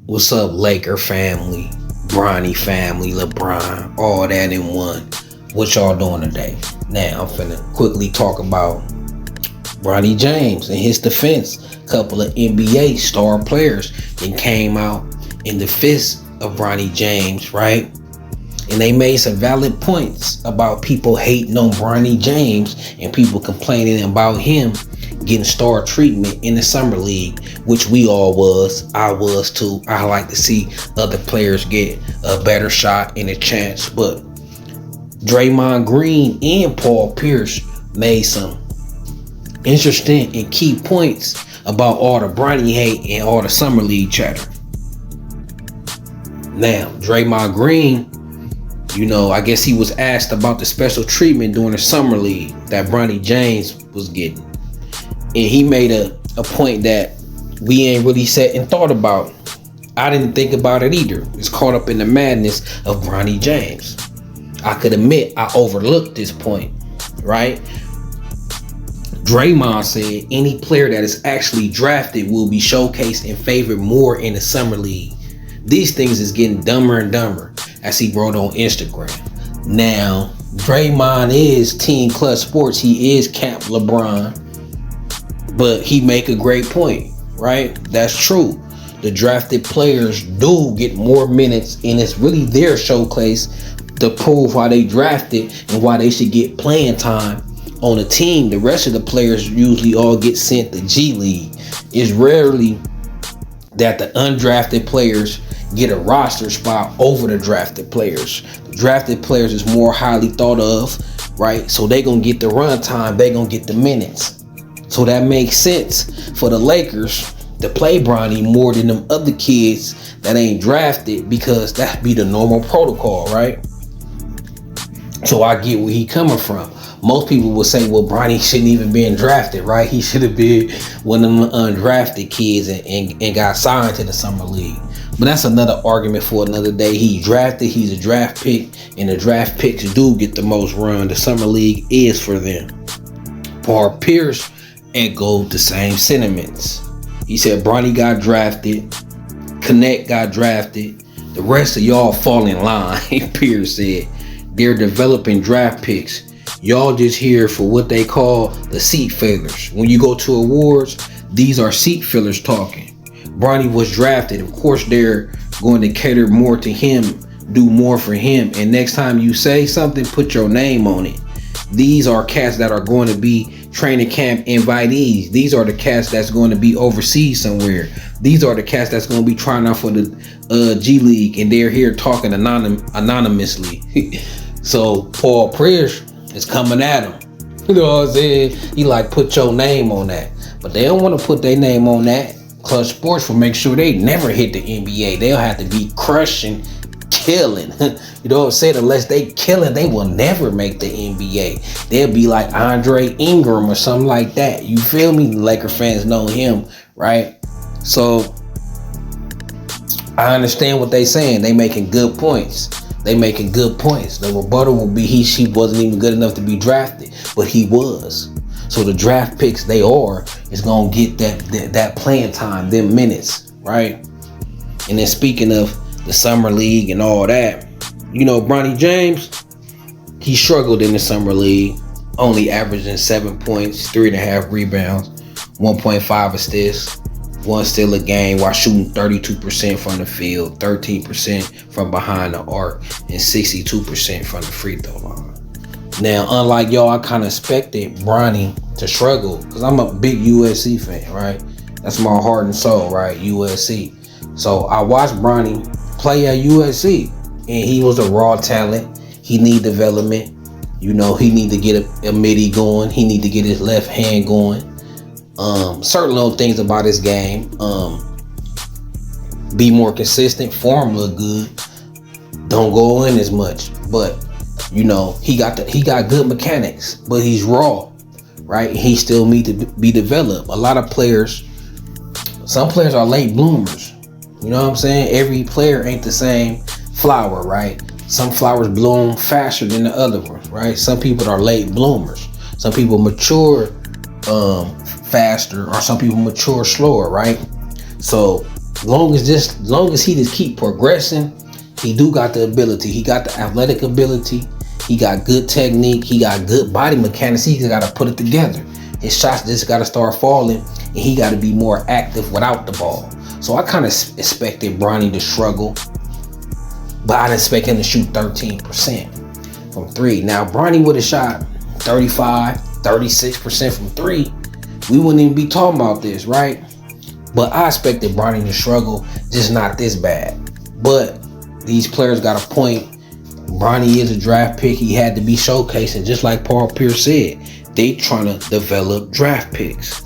What's up, Laker family, Bronny family, LeBron, all that in one. What y'all doing today? Now, I'm finna quickly talk about Bronny James and his defense. Couple of NBA star players then came out in defense of Bronny James, right? And they made some valid points about people hating on Bronny James and people complaining about him getting star treatment in the summer league, which we all was. I was too. I like to see other players get a better shot and a chance. But Draymond Green and Paul Pierce made some interesting and key points about all the Bronny hate and all the summer league chatter. Now, Draymond Green, I guess he was asked about the special treatment during the summer league that Bronny James was getting. And he made a point that we ain't really sat and thought about. I didn't think about it either. It's caught up in the madness of Bronny James. I could admit I overlooked this point, right? Draymond said any player that is actually drafted will be showcased and favored more in the summer league. These things is getting dumber and dumber, as he wrote on Instagram. Now, Draymond is Team Clutch Sports. He is Camp LeBron. But he make a great point, right? That's true. The drafted players do get more minutes, and it's really their showcase to prove why they drafted and why they should get playing time on a team. The rest of the players usually all get sent to G League. It's rarely that the undrafted players get a roster spot over the drafted players. The drafted players is more highly thought of, right? So they gonna get the run time, they gonna get the minutes. So that makes sense for the Lakers to play Bronny more than them other kids that ain't drafted, because that be the normal protocol, right? So I get where he coming from. Most people will say, well, Bronny shouldn't even been drafted, right? He should have been one of them undrafted kids and got signed to the summer league. But that's another argument for another day. He's drafted, he's a draft pick, and the draft picks do get the most run. The summer league is for them. Paul Pierce echoed the same sentiments. He said Bronny got drafted, Connect got drafted, the rest of y'all fall in line. Pierce said they're developing draft picks. Y'all just here for what they call the seat fillers. When you go to awards, these are seat fillers talking. Bronny was drafted. Of course, they're going to cater more to him, do more for him. And next time you say something, put your name on it. These are cats that are going to be training camp invitees. These are the cats that's going to be overseas somewhere. These are the cats that's going to be trying out for the G League, and they're here talking anonymously. So Paul Pierce is coming at him. You know what I'm saying? He like, put your name on that. But they don't want to put their name on that. Clutch Sports will make sure they never hit the NBA. They'll have to be crushing, killing. You know what I'm saying? Unless they killing, they will never make the NBA. They'll be like Andre Ingram or something like that. You feel me? Laker fans know him, right? So I understand what they saying. They making good points. The rebuttal will be she wasn't even good enough to be drafted, but he was. So the draft picks is gonna get that playing time, them minutes, right? And then speaking of the summer league and all that, Bronny James, he struggled in the summer league, only averaging 7 points, 3.5 rebounds, 1.5 assists, 1 steal a game, while shooting 32% from the field, 13% from behind the arc, and 62% from the free throw line. Now, unlike y'all, I kind of expected Bronny to struggle, because I'm a big USC fan, right? That's my heart and soul, right? USC. So I watched Bronny play at USC, and he was a raw talent. He need development. He need to get a midi going. He need to get his left hand going. Certain little things about his game. Be more consistent. Form look good. Don't go in as much. But he got good mechanics, but he's raw, right? He still need to be developed. A lot of players, some players are late bloomers. You know what I'm saying? Every player ain't the same flower, right? Some flowers bloom faster than the other ones, right? Some people are late bloomers. Some people mature faster, or some people mature slower, right? So Long as he just keep progressing, he do got the ability. He got the athletic ability. He got good technique. He got good body mechanics. He just got to put it together. His shots just got to start falling, and he got to be more active without the ball. So I kind of expected Bronny to struggle, but I didn't expect him to shoot 13% from three. Now, Bronny would have shot 35, 36% from three. We wouldn't even be talking about this, right? But I expected Bronny to struggle, just not this bad. But these players got a point. Bronny is a draft pick. He had to be showcased. And just like Paul Pierce said, they trying to develop draft picks.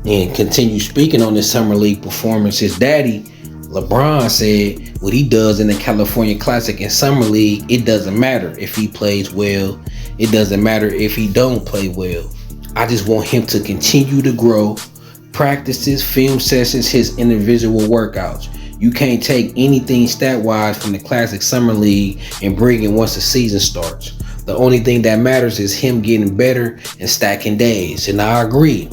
And continue speaking on this Summer League performance. His daddy, LeBron, said what he does in the California Classic and Summer League, it doesn't matter if he plays well. It doesn't matter if he don't play well. I just want him to continue to grow. Practices, film sessions, his individual workouts. You can't take anything stat-wise from the Classic Summer League and bring it once the season starts. The only thing that matters is him getting better and stacking days. And I agree.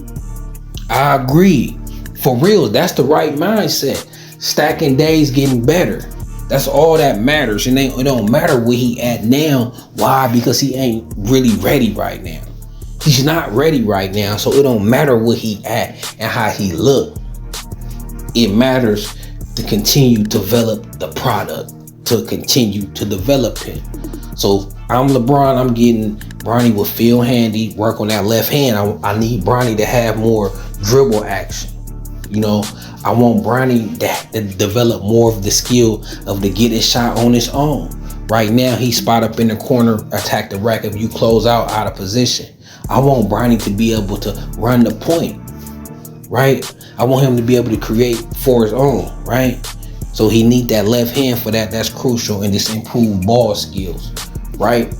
For real, that's the right mindset. Stacking days, getting better. That's all that matters. And it don't matter where he at now. Why? Because he ain't really ready right now. He's not ready right now, so it don't matter where he at and how he look. It matters to continue to develop the product, to continue to develop him. So I'm LeBron. I'm getting Bronny with feel handy, work on that left hand. I need Bronny to have more dribble action. You know, I want Bronny to develop more of the skill of to get his shot on his own. Right now, he's spot up in the corner, attack the rack if you close out of position. I want Bronny to be able to run the point, right? I want him to be able to create for his own, right? So he need that left hand for that. That's crucial in this improved ball skills, right?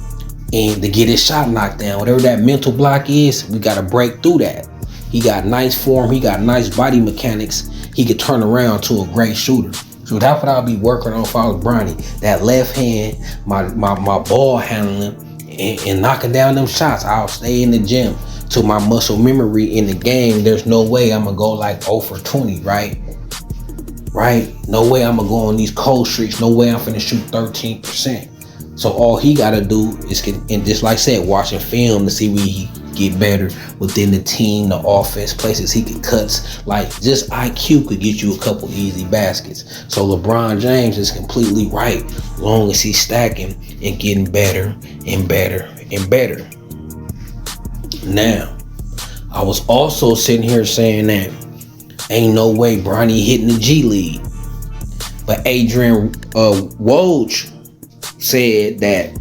And to get his shot knocked down, whatever that mental block is, we got to break through that. He got nice form. He got nice body mechanics. He could turn around to a great shooter. So that's what I'll be working on if I was Bronny. That left hand, my ball handling, and knocking down them shots. I'll stay in the gym to my muscle memory in the game. There's no way I'm gonna go like 0 for 20, right? No way I'm gonna go on these cold streaks. No way I'm finna shoot 13%. So all he gotta do is and just like I said, watching film to see where he get better within the team, the offense, places he could cuts. Like just IQ could get you a couple easy baskets. So LeBron James is completely right, long as he's stacking and getting better and better and better. Now, I was also sitting here saying that ain't no way Bronny hitting the G League. But Adrian Woj said that,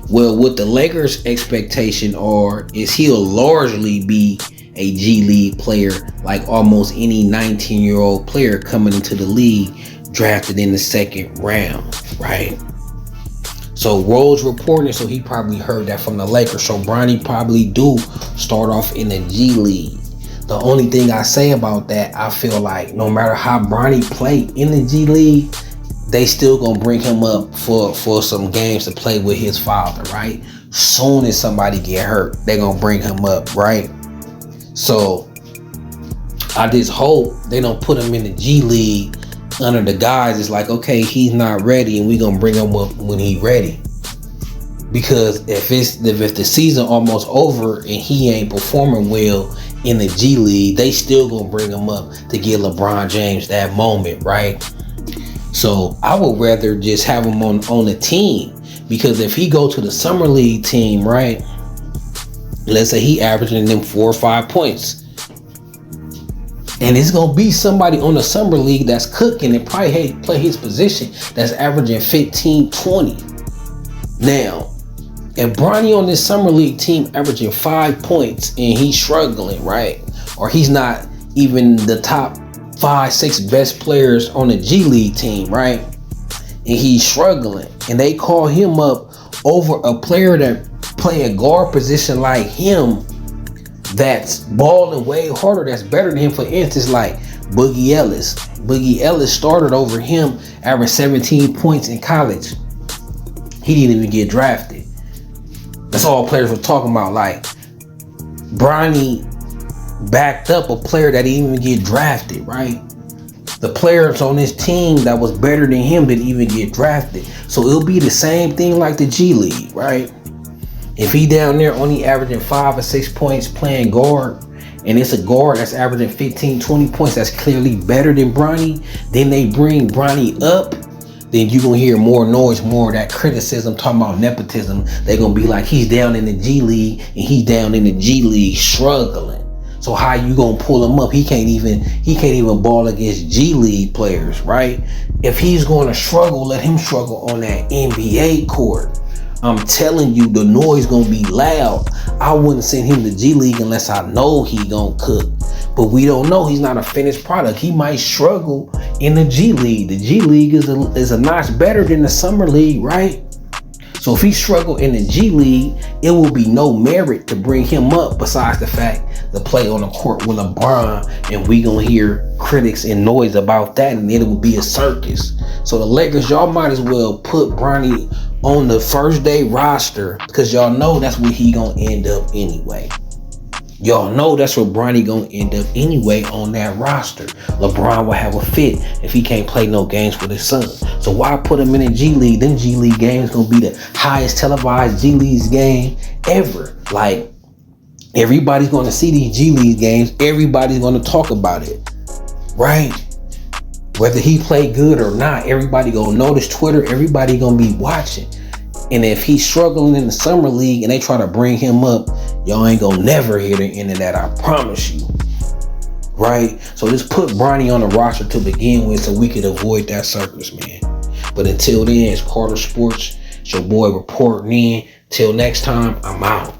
well, what the Lakers' expectation is he'll largely be a G League player like almost any 19-year-old player coming into the league drafted in the second round, right? So Woj reporting, so he probably heard that from the Lakers. So Bronny probably do start off in the G League. The only thing I say about that, I feel like no matter how Bronny play in the G League, they still gonna bring him up for some games to play with his father, right? Soon as somebody get hurt, they gonna bring him up, right? So I just hope they don't put him in the G League under the guys. It's like, okay, he's not ready, and we gonna bring him up when he ready. Because if the season almost over and he ain't performing well in the G League, they still gonna bring him up to give LeBron James that moment, right? So I would rather just have him on the team, because if he go to the summer league team, right? Let's say he averaging them 4 or 5 points, and it's gonna be somebody on the summer league that's cooking and probably play his position that's averaging 15, 20. Now, if Bronny on this summer league team averaging 5 points and he's struggling, right? Or he's not even the top 5, 6 best players on the G League team, right? And he's struggling, and they call him up over a player that play a guard position like him, that's balling way harder, that's better than him. For instance, like Boogie Ellis. Boogie Ellis started over him, averaged 17 points in college. He didn't even get drafted. That's all players were talking about. Like Bronny backed up a player that didn't even get drafted, right? The players on this team that was better than him didn't even get drafted. So it'll be the same thing like the G League, right? If he down there only averaging 5 or 6 points playing guard, and it's a guard that's averaging 15, 20 points that's clearly better than Bronny, then they bring Bronny up, then you're going to hear more noise, more of that criticism, talking about nepotism. They're going to be like, he's down in the G League, and he's down in the G League struggling. So how you gonna pull him up? He can't even ball against G League players, right? If he's gonna struggle, let him struggle on that NBA court. I'm telling you, the noise gonna be loud. I wouldn't send him to G League unless I know he gonna cook. But we don't know. He's not a finished product. He might struggle in the G League. The G League is a notch better than the Summer League, right? So if he struggle in the G League, it will be no merit to bring him up besides the fact to play on the court with LeBron, and we gonna hear critics and noise about that, and it will be a circus. So the Lakers, y'all might as well put Bronny on the first day roster, because y'all know that's where he gonna end up anyway. Y'all know that's where Bronny gonna end up anyway on that roster. LeBron will have a fit if he can't play no games with his son. So why put him in the G League? Them G League games gonna be the highest televised G League game ever. Like, everybody's gonna see these G League games. Everybody's gonna talk about it, right? Whether he played good or not, everybody gonna notice Twitter. Everybody gonna be watching. And if he's struggling in the Summer League and they try to bring him up, y'all ain't gonna never hear the end of that, I promise you. Right? So just put Bronny on the roster to begin with so we could avoid that circus, man. But until then, it's Carter Sports. It's your boy reporting in. Till next time, I'm out.